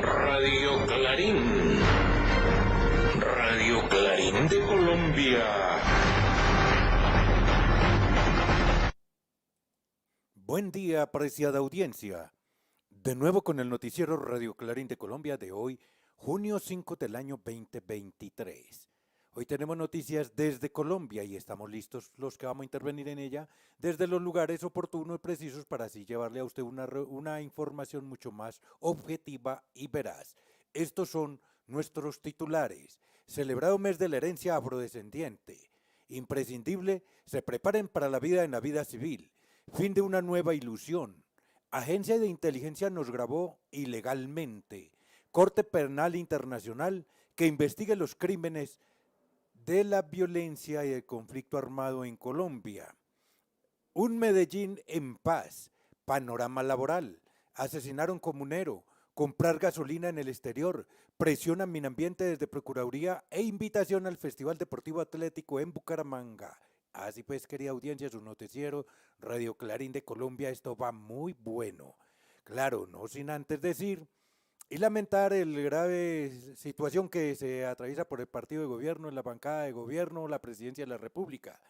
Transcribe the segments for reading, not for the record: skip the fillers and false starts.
Radio Clarín. Radio Clarín de Colombia. Buen día, apreciada audiencia. De nuevo con el noticiero Radio Clarín de Colombia de hoy, junio 5 del año 2023. Hoy tenemos noticias desde Colombia y estamos listos los que vamos a intervenir en ella desde los lugares oportunos y precisos para así llevarle a usted una información mucho más objetiva y veraz. Estos son nuestros titulares. Celebrado mes de la herencia afrodescendiente. Imprescindible, se preparen para la vida en la vida civil. Fin de una nueva ilusión. Agencia de inteligencia nos grabó ilegalmente. Corte Penal Internacional que investigue los crímenes de la violencia y el conflicto armado en Colombia. Un Medellín en paz. Panorama laboral. Asesinaron comunero. Comprar gasolina en el exterior. Presión a Minambiente desde Procuraduría e invitación al Festival Deportivo Atlético en Bucaramanga. Así pues, querida audiencia, su noticiero Radio Clarín de Colombia, esto va muy bueno. Claro, no sin antes decir y lamentar el grave situación que se atraviesa por el partido de gobierno, en la bancada de gobierno, la presidencia de la República.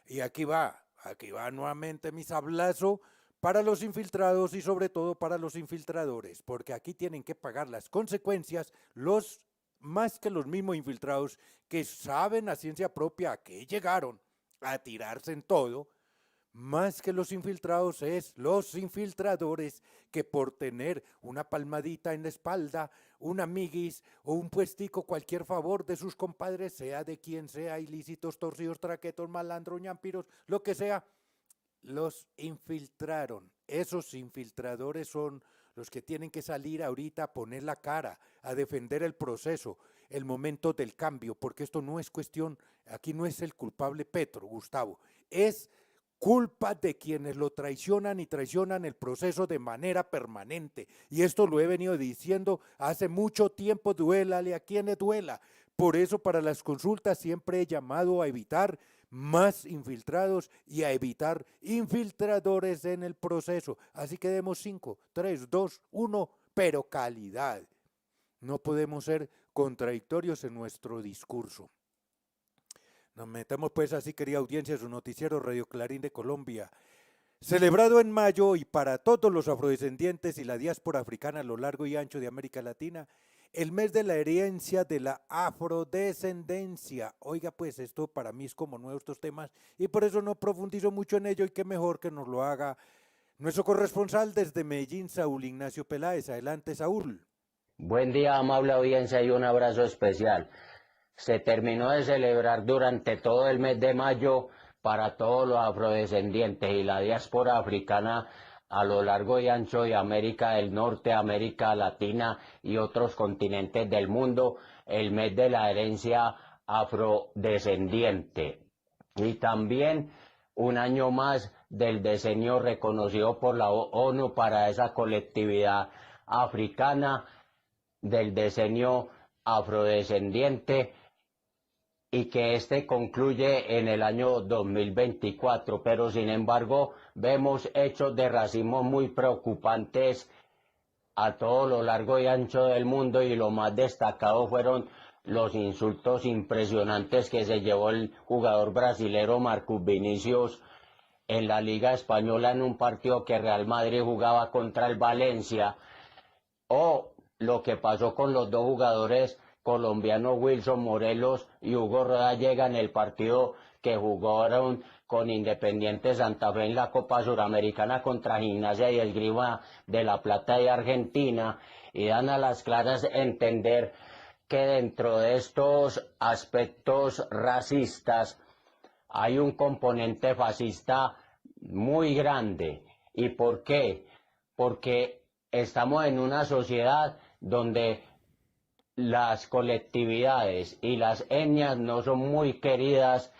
Y aquí va nuevamente mi sablazo para los infiltrados y sobre todo para los infiltradores, porque aquí tienen que pagar las consecuencias los más que los mismos infiltrados que saben a ciencia propia a qué llegaron a tirarse en todo, más que los infiltrados es los infiltradores que por tener una palmadita en la espalda, un amiguis o un puestico, cualquier favor de sus compadres, sea de quien sea, ilícitos, torcidos, traquetos, malandros, ñampiros, lo que sea, los infiltraron. Esos infiltradores son los que tienen que salir ahorita a poner la cara, a defender el proceso, el momento del cambio, porque esto no es cuestión, aquí no es el culpable Petro, Gustavo, es culpa de quienes lo traicionan y traicionan el proceso de manera permanente. Y esto lo he venido diciendo hace mucho tiempo, duélale a quien le duela. Por eso para las consultas siempre he llamado a evitar más infiltrados y a evitar infiltradores en el proceso. Así que demos 5, 3, 2, 1, pero calidad. No podemos ser contradictorios en nuestro discurso. Nos metemos pues así, querida audiencia, su noticiero Radio Clarín de Colombia. Celebrado en mayo y para todos los afrodescendientes y la diáspora africana a lo largo y ancho de América Latina, el mes de la herencia de la afrodescendencia. Oiga, pues esto para mí es como nuevo estos temas y por eso no profundizo mucho en ello y qué mejor que nos lo haga nuestro corresponsal desde Medellín, Saúl Ignacio Peláez. Adelante, Saúl. Buen día, amable audiencia, y un abrazo especial. Se terminó de celebrar durante todo el mes de mayo para todos los afrodescendientes y la diáspora africana a lo largo y ancho de América del Norte, América Latina y otros continentes del mundo, el mes de la herencia afrodescendiente. Y también un año más del diseño reconocido por la ONU para esa colectividad africana, del diseño afrodescendiente, y que este concluye en el año 2024, pero sin embargo vemos hechos de racismo muy preocupantes a todo lo largo y ancho del mundo, y lo más destacado fueron los insultos impresionantes que se llevó el jugador brasilero Marcus Vinicius en la Liga Española en un partido que Real Madrid jugaba contra el Valencia, o lo que pasó con los dos jugadores colombianos Wilson Morelos y Hugo Rodallega en el partido que jugaron con Independiente Santa Fe en la Copa Suramericana contra Gimnasia y Esgrima de La Plata de Argentina, y dan a las claras entender que dentro de estos aspectos racistas hay un componente fascista muy grande. ¿Y por qué? Porque estamos en una sociedad donde las colectividades y las etnias no son muy queridas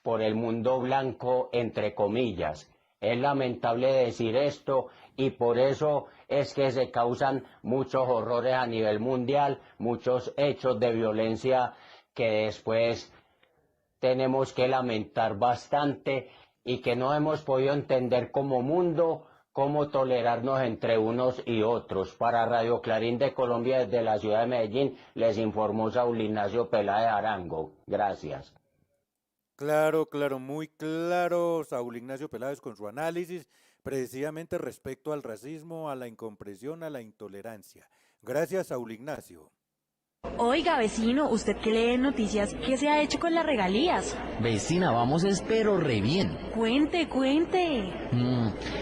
por el mundo blanco, entre comillas. Es lamentable decir esto, y por eso es que se causan muchos horrores a nivel mundial, muchos hechos de violencia que después tenemos que lamentar bastante y que no hemos podido entender como mundo cómo tolerarnos entre unos y otros. Para Radio Clarín de Colombia, desde la ciudad de Medellín, les informó Saúl Ignacio Peláez Arango. Gracias. Claro, claro, muy claro, Saúl Ignacio Peláez con su análisis, precisamente respecto al racismo, a la incomprensión, a la intolerancia. Gracias, Saúl Ignacio. Oiga, vecino, usted que lee noticias, ¿qué se ha hecho con las regalías? Vecina, vamos espero re bien. Cuente, cuente.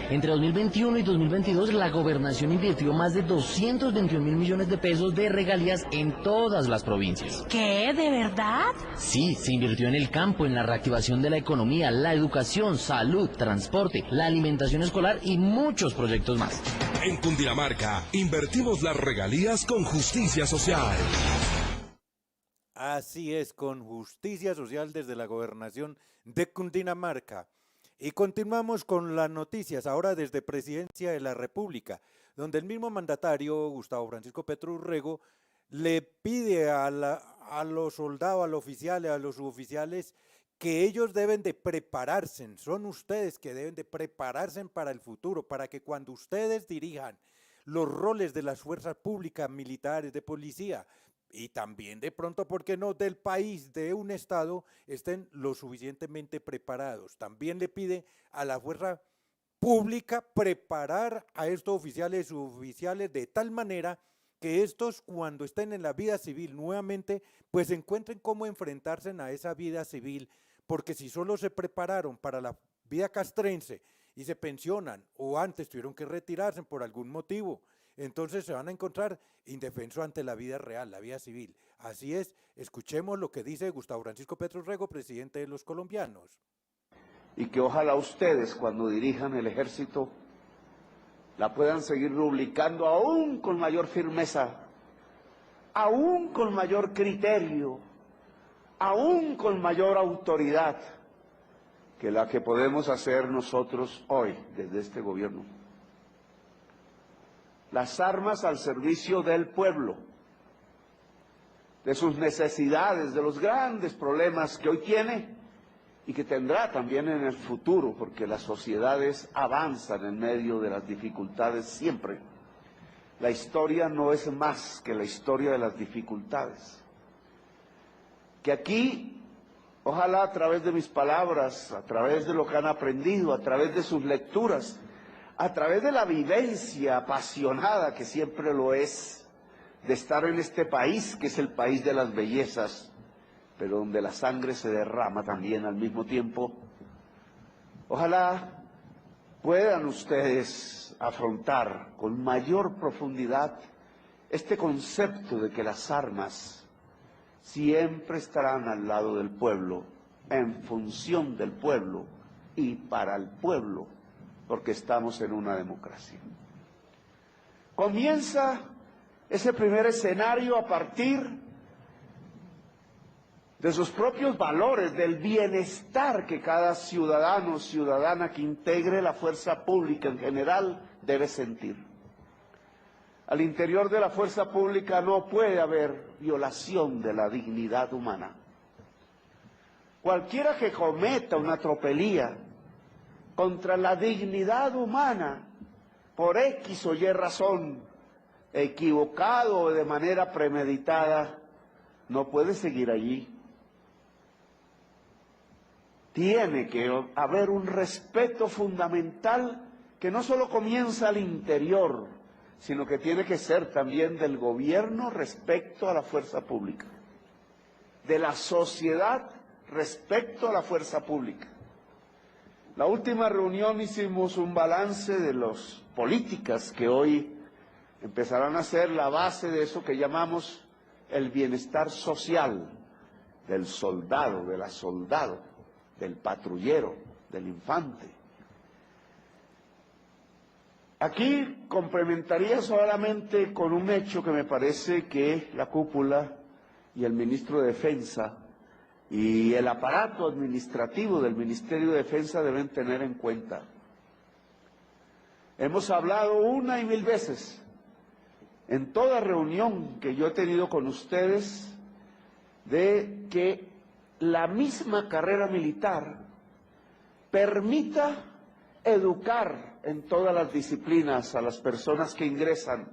Entre 2021 y 2022 la gobernación invirtió más de 221.000 millones de pesos de regalías en todas las provincias. ¿Qué? ¿De verdad? Sí, se invirtió en el campo, en la reactivación de la economía, la educación, salud, transporte, la alimentación escolar y muchos proyectos más. En Cundinamarca, invertimos las regalías con justicia social. Así es, con justicia social desde la gobernación de Cundinamarca. Y continuamos con las noticias, ahora desde Presidencia de la República, donde el mismo mandatario, Gustavo Francisco Petro Urrego, le pide a los soldados, a los oficiales, a los suboficiales, que ellos deben de prepararse, son ustedes que deben de prepararse para el futuro, para que cuando ustedes dirijan los roles de las fuerzas públicas, militares, de policía, y también de pronto, ¿por qué no?, del país, de un estado, estén lo suficientemente preparados. También le pide a la fuerza pública preparar a estos oficiales y suboficiales de tal manera que estos, cuando estén en la vida civil nuevamente, pues encuentren cómo enfrentarse a esa vida civil, porque si solo se prepararon para la vida castrense y se pensionan, o antes tuvieron que retirarse por algún motivo, entonces se van a encontrar indefensos ante la vida real, la vida civil. Así es, escuchemos lo que dice Gustavo Francisco Petro Urrego, presidente de los colombianos. Y que ojalá ustedes, cuando dirijan el ejército, la puedan seguir rubricando aún con mayor firmeza, aún con mayor criterio, aún con mayor autoridad que la que podemos hacer nosotros hoy desde este gobierno. Las armas al servicio del pueblo, de sus necesidades, de los grandes problemas que hoy tiene y que tendrá también en el futuro, porque las sociedades avanzan en medio de las dificultades siempre. La historia no es más que la historia de las dificultades. Que aquí, ojalá a través de mis palabras, a través de lo que han aprendido, a través de sus lecturas, a través de la vivencia apasionada, que siempre lo es, de estar en este país, que es el país de las bellezas, pero donde la sangre se derrama también al mismo tiempo, ojalá puedan ustedes afrontar con mayor profundidad este concepto de que las armas siempre estarán al lado del pueblo, en función del pueblo y para el pueblo, porque estamos en una democracia. Comienza ese primer escenario a partir de sus propios valores, del bienestar que cada ciudadano o ciudadana que integre la fuerza pública en general debe sentir. Al interior de la fuerza pública no puede haber violación de la dignidad humana. Cualquiera que cometa una tropelía contra la dignidad humana, por X o Y razón, equivocado o de manera premeditada, no puede seguir allí. Tiene que haber un respeto fundamental que no solo comienza al interior, sino que tiene que ser también del gobierno respecto a la fuerza pública, de la sociedad respecto a la fuerza pública. La última reunión hicimos un balance de las políticas que hoy empezarán a ser la base de eso que llamamos el bienestar social del soldado, de la soldado, del patrullero, del infante. Aquí complementaría solamente con un hecho que me parece que la cúpula y el ministro de Defensa y el aparato administrativo del Ministerio de Defensa deben tener en cuenta. Hemos hablado una y mil veces, en toda reunión que yo he tenido con ustedes, de que la misma carrera militar permita educar en todas las disciplinas a las personas que ingresan,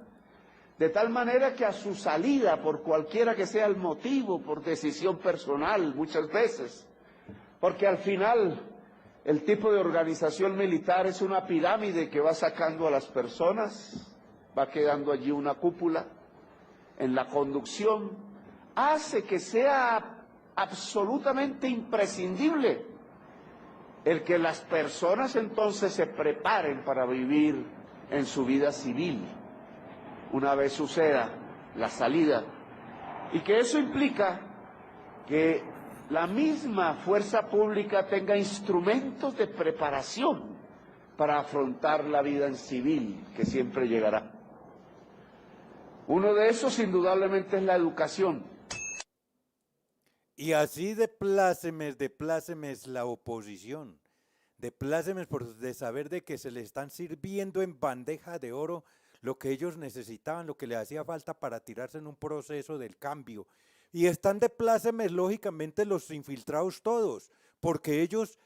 de tal manera que a su salida, por cualquiera que sea el motivo, por decisión personal muchas veces, porque al final el tipo de organización militar es una pirámide que va sacando a las personas, va quedando allí una cúpula en la conducción, hace que sea absolutamente imprescindible el que las personas entonces se preparen para vivir en su vida civil, una vez suceda la salida, y que eso implica que la misma fuerza pública tenga instrumentos de preparación para afrontar la vida en civil, que siempre llegará. Uno de esos, indudablemente, es la educación. Y así de plácemes la oposición, de plácemes de saber de que se le están sirviendo en bandeja de oro lo que ellos necesitaban, lo que les hacía falta para tirarse en un proceso del cambio. Y están de plácemes, lógicamente, los infiltrados todos, porque ellos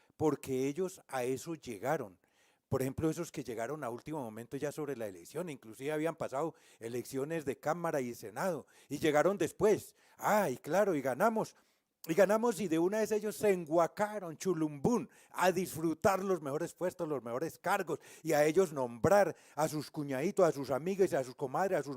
a eso llegaron. Por ejemplo, esos que llegaron a último momento ya sobre la elección, inclusive habían pasado elecciones de Cámara y Senado, y llegaron después. Y claro, y ganamos y de una vez ellos se enguacaron, chulumbún, a disfrutar los mejores puestos, los mejores cargos, y a ellos nombrar a sus cuñaditos, a sus amigas, a sus comadres, a sus,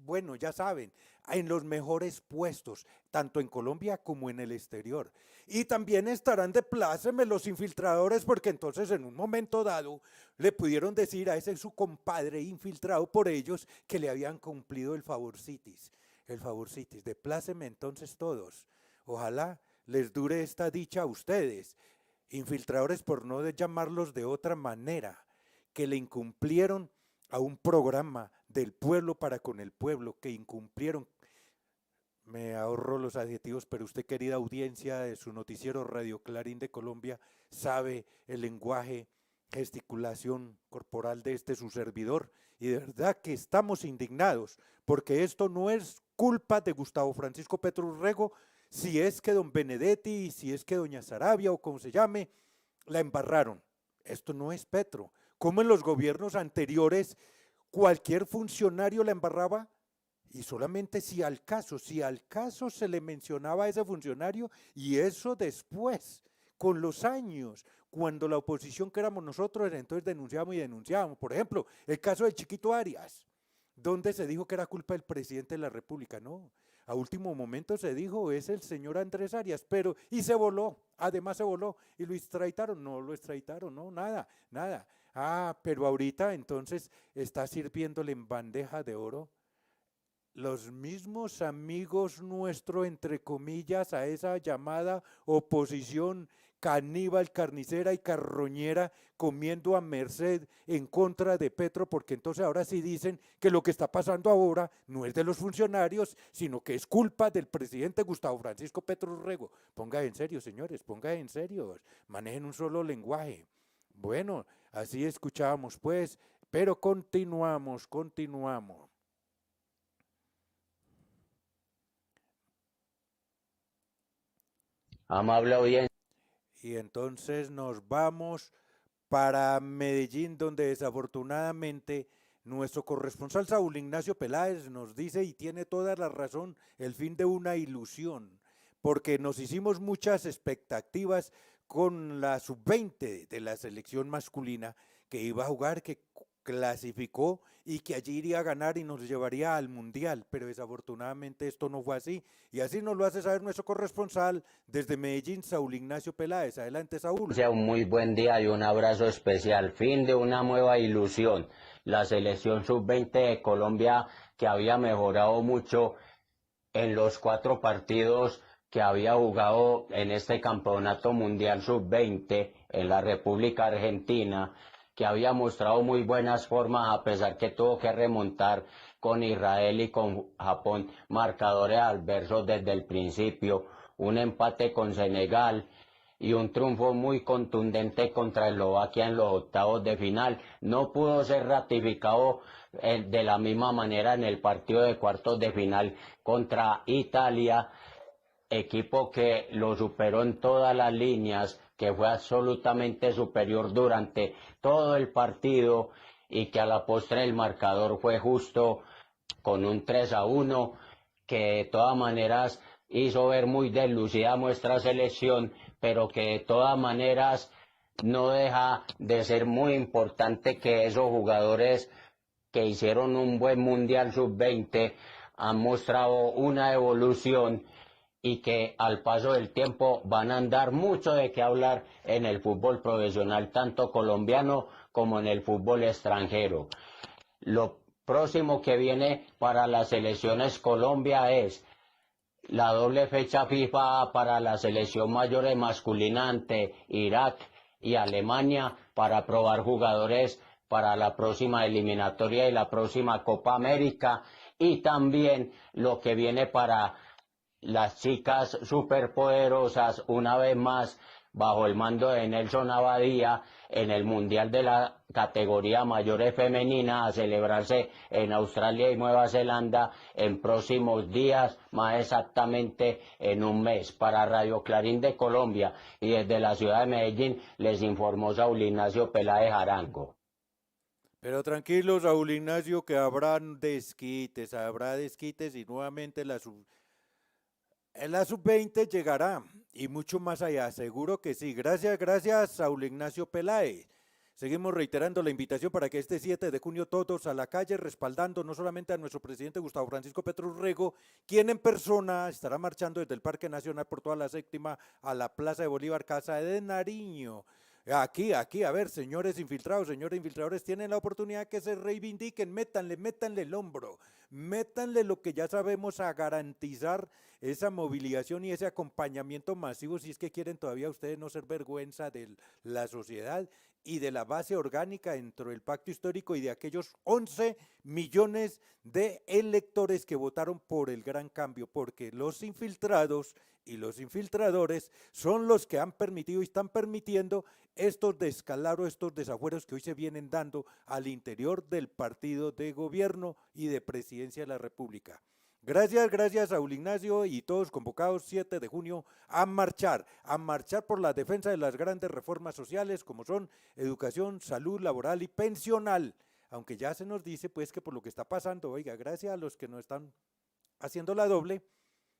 bueno, ya saben, en los mejores puestos, tanto en Colombia como en el exterior. Y también estarán de pláceme los infiltradores, porque entonces en un momento dado le pudieron decir a ese su compadre infiltrado por ellos que le habían cumplido el favorcitis, de pláceme entonces todos. Ojalá les dure esta dicha a ustedes, infiltradores por no llamarlos de otra manera, que le incumplieron a un programa del pueblo para con el pueblo, que incumplieron. Me ahorro los adjetivos, pero usted, querida audiencia de su noticiero Radio Clarín de Colombia, sabe el lenguaje, gesticulación corporal de su servidor, y de verdad que estamos indignados, porque esto no es culpa de Gustavo Francisco Petro Urrego, si es que don Benedetti, si es que doña Saravia o como se llame, la embarraron. Esto no es Petro. Como en los gobiernos anteriores cualquier funcionario la embarraba, y solamente si al caso se le mencionaba a ese funcionario, y eso después, con los años, cuando la oposición que éramos nosotros, entonces denunciábamos. Por ejemplo, el caso del Chiquito Arias, donde se dijo que era culpa del presidente de la República. No, a último momento se dijo, es el señor Andrés Arias, y se voló, además se voló, y lo extraditaron, no, nada. Pero ahorita entonces está sirviéndole en bandeja de oro los mismos amigos nuestros, entre comillas, a esa llamada oposición caníbal, carnicera y carroñera, comiendo a merced en contra de Petro, porque entonces ahora sí dicen que lo que está pasando ahora no es de los funcionarios, sino que es culpa del presidente Gustavo Francisco Petro Urrego. Ponga en serio, señores, manejen un solo lenguaje. Bueno, así escuchábamos pues, pero continuamos. Amable audiencia. Y entonces nos vamos para Medellín, donde desafortunadamente nuestro corresponsal Saúl Ignacio Peláez nos dice, y tiene toda la razón, el fin de una ilusión, porque nos hicimos muchas expectativas con la sub-20 de la selección masculina que iba a jugar, que clasificó y que allí iría a ganar y nos llevaría al Mundial, pero desafortunadamente esto no fue así, y así nos lo hace saber nuestro corresponsal desde Medellín, Saúl Ignacio Peláez. Adelante, Saúl. Sea un muy buen día y un abrazo especial. Fin de una nueva ilusión. La selección sub-20 de Colombia, que había mejorado mucho en los 4 partidos que había jugado en este campeonato mundial sub-20 en la República Argentina, que había mostrado muy buenas formas a pesar que tuvo que remontar con Israel y con Japón marcadores adversos desde el principio, un empate con Senegal y un triunfo muy contundente contra Eslovaquia en los octavos de final. No pudo ser ratificado de la misma manera en el partido de cuartos de final contra Italia, equipo que lo superó en todas las líneas, que fue absolutamente superior durante todo el partido y que a la postre el marcador fue justo con un 3-1, que de todas maneras hizo ver muy deslucida nuestra selección, pero que de todas maneras no deja de ser muy importante que esos jugadores que hicieron un buen Mundial Sub-20 han mostrado una evolución y que al paso del tiempo van a dar mucho de qué hablar en el fútbol profesional, tanto colombiano como en el fútbol extranjero. Lo próximo que viene para las selecciones Colombia es la doble fecha FIFA para la selección mayor masculina ante Irak y Alemania para probar jugadores para la próxima eliminatoria y la próxima Copa América, y también lo que viene para las chicas superpoderosas, una vez más bajo el mando de Nelson Abadía, en el Mundial de la categoría mayores femenina a celebrarse en Australia y Nueva Zelanda en próximos días, más exactamente en un mes. Para Radio Clarín de Colombia y desde la ciudad de Medellín les informó Saúl Ignacio Peláez Arango. Pero tranquilo, Saúl Ignacio, que habrá desquites y nuevamente en la sub-20 llegará y mucho más allá, seguro que sí. Gracias, Saúl Ignacio Peláez. Seguimos reiterando la invitación para que este 7 de junio todos a la calle respaldando no solamente a nuestro presidente Gustavo Francisco Petro Urrego, quien en persona estará marchando desde el Parque Nacional por toda la séptima a la Plaza de Bolívar, Casa de Nariño. Aquí, a ver, señores infiltradores, tienen la oportunidad que se reivindiquen, métanle el hombro, métanle lo que ya sabemos a garantizar esa movilización y ese acompañamiento masivo, si es que quieren todavía ustedes no ser vergüenza de la sociedad y de la base orgánica dentro del pacto histórico y de aquellos 11 millones de electores que votaron por el gran cambio, porque los infiltrados y los infiltradores son los que han permitido y están permitiendo estos descalabros, estos desafueros que hoy se vienen dando al interior del partido de gobierno y de presidencia de la República. Gracias, Saúl Ignacio, y todos convocados 7 de junio a marchar por la defensa de las grandes reformas sociales como son educación, salud, laboral y pensional. Aunque ya se nos dice pues que por lo que está pasando, oiga, gracias a los que nos están haciendo la doble,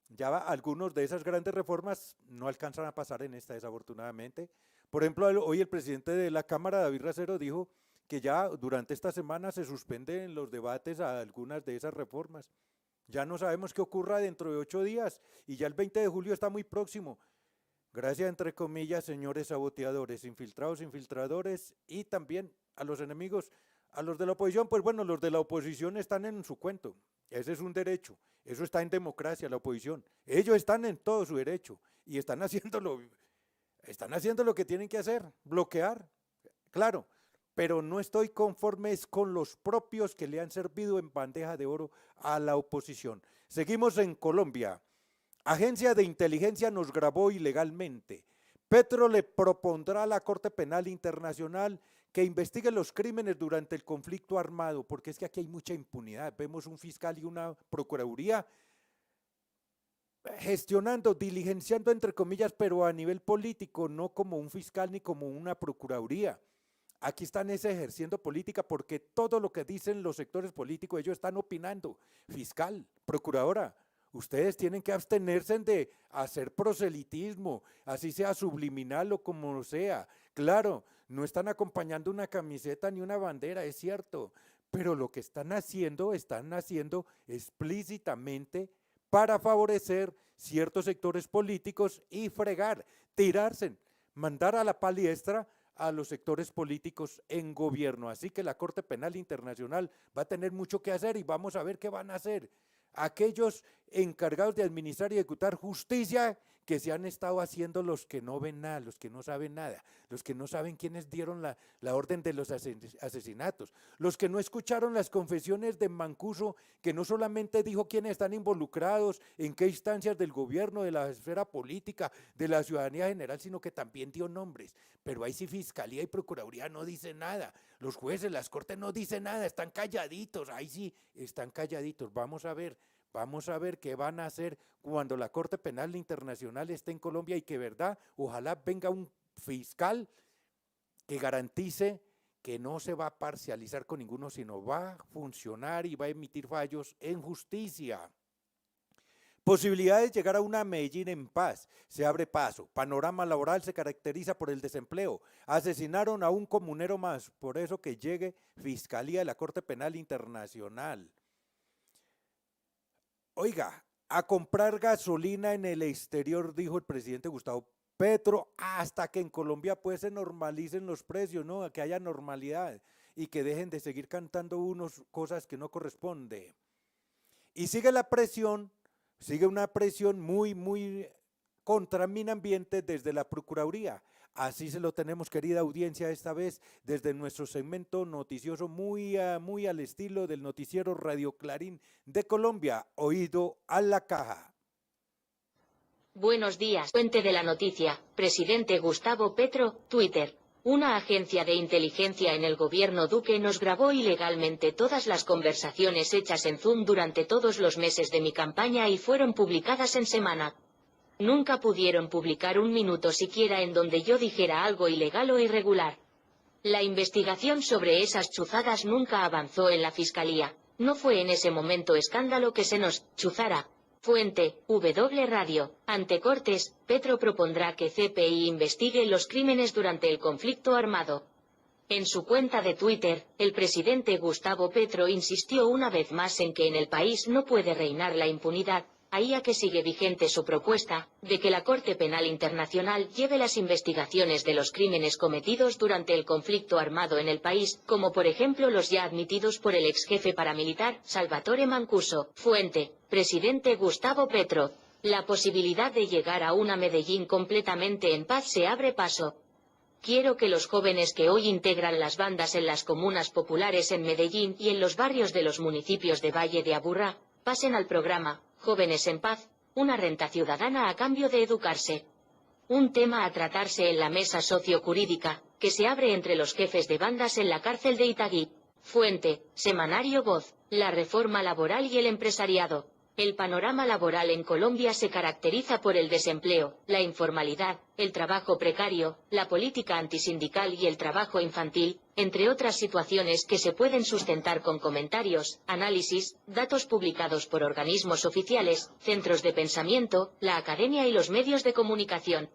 ya algunos de esas grandes reformas no alcanzan a pasar en esta, desafortunadamente. Por ejemplo, hoy el presidente de la Cámara, David Racero, dijo que ya durante esta semana se suspenden los debates a algunas de esas reformas. Ya no sabemos qué ocurra dentro de 8 días y ya el 20 de julio está muy próximo. Gracias, entre comillas, señores saboteadores, infiltradores y también a los enemigos, a los de la oposición. Pues bueno, los de la oposición están en su cuento, ese es un derecho, eso está en democracia, la oposición. Ellos están en todo su derecho y están haciendo lo que tienen que hacer, bloquear, claro. Pero no estoy conforme con los propios que le han servido en bandeja de oro a la oposición. Seguimos en Colombia. Agencia de inteligencia nos grabó ilegalmente. Petro le propondrá a la Corte Penal Internacional que investigue los crímenes durante el conflicto armado, porque es que aquí hay mucha impunidad. Vemos un fiscal y una procuraduría gestionando, diligenciando entre comillas, pero a nivel político, no como un fiscal ni como una procuraduría. Aquí están ejerciendo política porque todo lo que dicen los sectores políticos, ellos están opinando. Fiscal, procuradora, ustedes tienen que abstenerse de hacer proselitismo, así sea subliminal o como sea. Claro, no están acompañando una camiseta ni una bandera, es cierto, pero lo que están haciendo explícitamente para favorecer ciertos sectores políticos y fregar, tirarse, mandar a la palestra a los sectores políticos en gobierno. Así que la Corte Penal Internacional va a tener mucho que hacer y vamos a ver qué van a hacer aquellos encargados de administrar y ejecutar justicia que se han estado haciendo los que no ven nada, los que no saben nada, los que no saben quiénes dieron la orden de los asesinatos, los que no escucharon las confesiones de Mancuso, que no solamente dijo quiénes están involucrados, en qué instancias del gobierno, de la esfera política, de la ciudadanía general, sino que también dio nombres. Pero ahí sí Fiscalía y Procuraduría no dicen nada, los jueces, las cortes no dicen nada, están calladitos, ahí sí están calladitos. Vamos a ver qué van a hacer cuando la Corte Penal Internacional esté en Colombia y que, verdad, ojalá venga un fiscal que garantice que no se va a parcializar con ninguno, sino va a funcionar y va a emitir fallos en justicia. Posibilidades de llegar a una Medellín en paz. Se abre paso. Panorama laboral se caracteriza por el desempleo. Asesinaron a un comunero más. Por eso que llegue Fiscalía de la Corte Penal Internacional. Oiga, a comprar gasolina en el exterior, dijo el presidente Gustavo Petro, hasta que en Colombia pues se normalicen los precios, ¿no? Que haya normalidad y que dejen de seguir cantando unos cosas que no corresponde. Y sigue la presión. Sigue una presión muy contra Medio Ambiente desde la Procuraduría. Así se lo tenemos, querida audiencia, esta vez desde nuestro segmento noticioso muy al estilo del noticiero Radio Clarín de Colombia, Oído a la Caja. Buenos días. Fuente de la noticia, presidente Gustavo Petro, Twitter. Una agencia de inteligencia en el gobierno Duque nos grabó ilegalmente todas las conversaciones hechas en Zoom durante todos los meses de mi campaña y fueron publicadas en semana. Nunca pudieron publicar un minuto siquiera en donde yo dijera algo ilegal o irregular. La investigación sobre esas chuzadas nunca avanzó en la fiscalía. No fue en ese momento escándalo que se nos chuzara. Fuente, W Radio. Ante Cortes, Petro propondrá que CPI investigue los crímenes durante el conflicto armado. En su cuenta de Twitter, el presidente Gustavo Petro insistió una vez más en que en el país no puede reinar la impunidad, ahí a que sigue vigente su propuesta, de que la Corte Penal Internacional lleve las investigaciones de los crímenes cometidos durante el conflicto armado en el país, como por ejemplo los ya admitidos por el ex jefe paramilitar, Salvatore Mancuso. Fuente, presidente Gustavo Petro. La posibilidad de llegar a una Medellín completamente en paz se abre paso. Quiero que los jóvenes que hoy integran las bandas en las comunas populares en Medellín y en los barrios de los municipios de Valle de Aburrá, pasen al programa Jóvenes en Paz, una renta ciudadana a cambio de educarse. Un tema a tratarse en la mesa sociojurídica, que se abre entre los jefes de bandas en la cárcel de Itagüí. Fuente, Semanario Voz, la reforma laboral y el empresariado. El panorama laboral en Colombia se caracteriza por el desempleo, la informalidad, el trabajo precario, la política antisindical y el trabajo infantil, entre otras situaciones que se pueden sustentar con comentarios, análisis, datos publicados por organismos oficiales, centros de pensamiento, la academia y los medios de comunicación.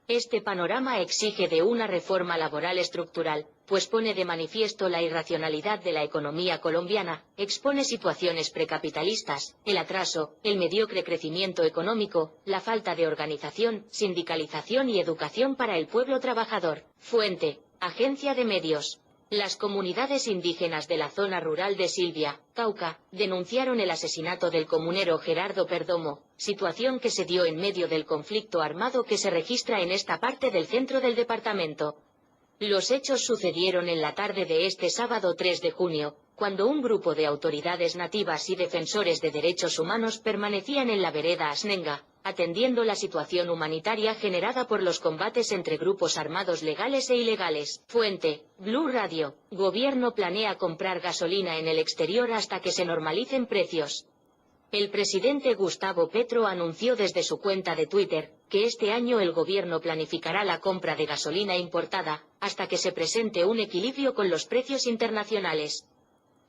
Este panorama exige de una reforma laboral estructural, pues pone de manifiesto la irracionalidad de la economía colombiana, expone situaciones precapitalistas, el atraso, el mediocre crecimiento económico, la falta de organización, sindicalización y educación para el pueblo trabajador. Fuente, Agencia de Medios. Las comunidades indígenas de la zona rural de Silvia, Cauca, denunciaron el asesinato del comunero Gerardo Perdomo, situación que se dio en medio del conflicto armado que se registra en esta parte del centro del departamento. Los hechos sucedieron en la tarde de este sábado 3 de junio, cuando un grupo de autoridades nativas y defensores de derechos humanos permanecían en la vereda Asnenga, atendiendo la situación humanitaria generada por los combates entre grupos armados legales e ilegales. Fuente, Blue Radio. Gobierno planea comprar gasolina en el exterior hasta que se normalicen precios. El presidente Gustavo Petro anunció desde su cuenta de Twitter, que este año el gobierno planificará la compra de gasolina importada, hasta que se presente un equilibrio con los precios internacionales.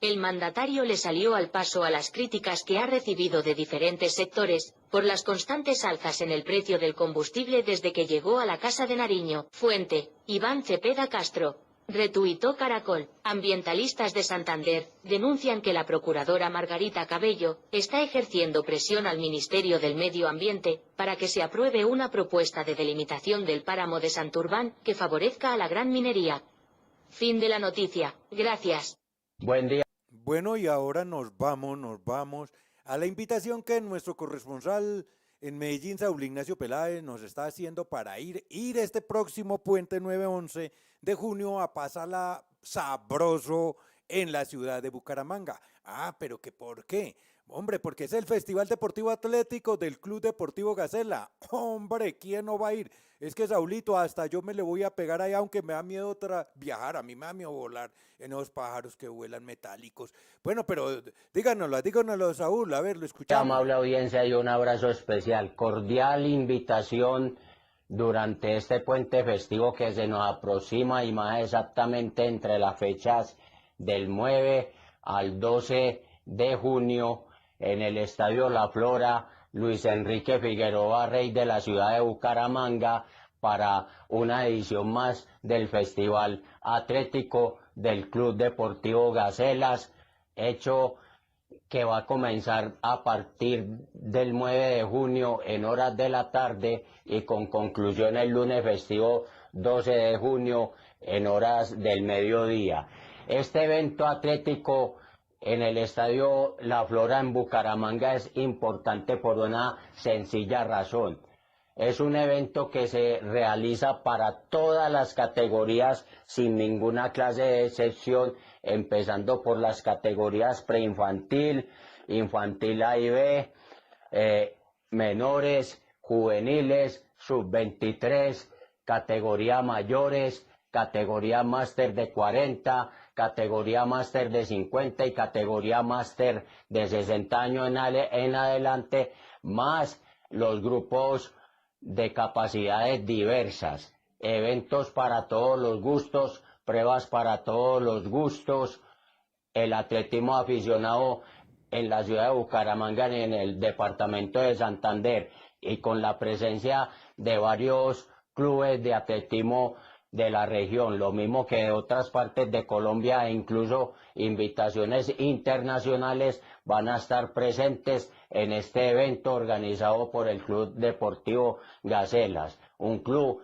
El mandatario le salió al paso a las críticas que ha recibido de diferentes sectores, por las constantes alzas en el precio del combustible desde que llegó a la Casa de Nariño. Fuente, Iván Cepeda Castro. Retuitó Caracol. Ambientalistas de Santander denuncian que la procuradora Margarita Cabello está ejerciendo presión al Ministerio del Medio Ambiente para que se apruebe una propuesta de delimitación del páramo de Santurbán que favorezca a la gran minería. Fin de la noticia. Gracias. Buen día. Bueno, y ahora nos vamos a la invitación que nuestro corresponsal en Medellín, Saúl Ignacio Peláez, nos está haciendo para ir este próximo puente 9-11 de junio a pasarla sabroso en la ciudad de Bucaramanga. Ah, pero ¿que por qué? Hombre, porque es el Festival Deportivo Atlético del Club Deportivo Gacela. Hombre, ¿quién no va a ir? Es que, Saulito, hasta yo me le voy a pegar allá, aunque me da miedo viajar. A mí me da miedo volar en esos pájaros que vuelan metálicos. Bueno, pero díganoslo, Saúl, a ver, lo escuchamos. Amable audiencia y un abrazo especial. Cordial invitación durante este puente festivo que se nos aproxima y más exactamente entre las fechas del 9 al 12 de junio en el Estadio La Flora Luis Enrique Figueroa Rey de la ciudad de Bucaramanga para una edición más del Festival Atlético del Club Deportivo Gacelas, hecho que va a comenzar a partir del 9 de junio en horas de la tarde y con conclusión el lunes festivo 12 de junio en horas del mediodía. Este evento atlético en el Estadio La Flora en Bucaramanga es importante por una sencilla razón. Es un evento que se realiza para todas las categorías sin ninguna clase de excepción, empezando por las categorías preinfantil, infantil A y B, menores, juveniles, sub-23, categoría mayores, categoría máster de 40, categoría máster de 50 y categoría máster de 60 años en adelante, más los grupos de capacidades diversas, eventos para todos los gustos, pruebas para todos los gustos, el atletismo aficionado en la ciudad de Bucaramanga y en el departamento de Santander, y con la presencia de varios clubes de atletismo de la región, lo mismo que de otras partes de Colombia, e incluso invitaciones internacionales van a estar presentes en este evento organizado por el Club Deportivo Gacelas, un club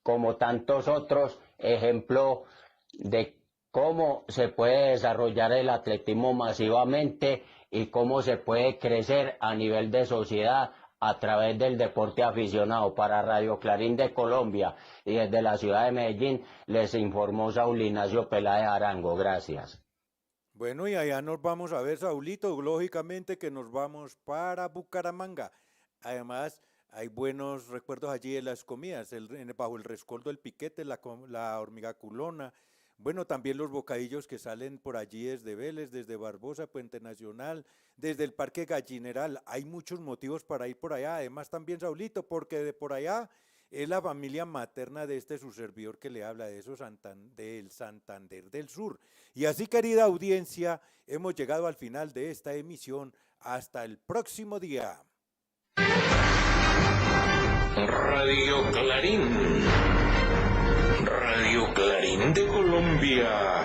como tantos otros, ejemplo de cómo se puede desarrollar el atletismo masivamente y cómo se puede crecer a nivel de sociedad a través del deporte aficionado. Para Radio Clarín de Colombia y desde la ciudad de Medellín les informó Saúl Ignacio Peláez Arango. Gracias. Bueno, y allá nos vamos a ver, Saulito, lógicamente que nos vamos para Bucaramanga. Además, hay buenos recuerdos allí de las comidas, bajo el rescoldo del piquete, la hormiga culona. Bueno, también los bocadillos que salen por allí desde Vélez, desde Barbosa, Puente Nacional, desde el Parque Gallineral. Hay muchos motivos para ir por allá. Además también, Saulito, porque de por allá es la familia materna de su servidor que le habla, del Santander del Sur. Y así, querida audiencia, hemos llegado al final de esta emisión. Hasta el próximo día. Radio Clarín. Radio Clarín de Colombia.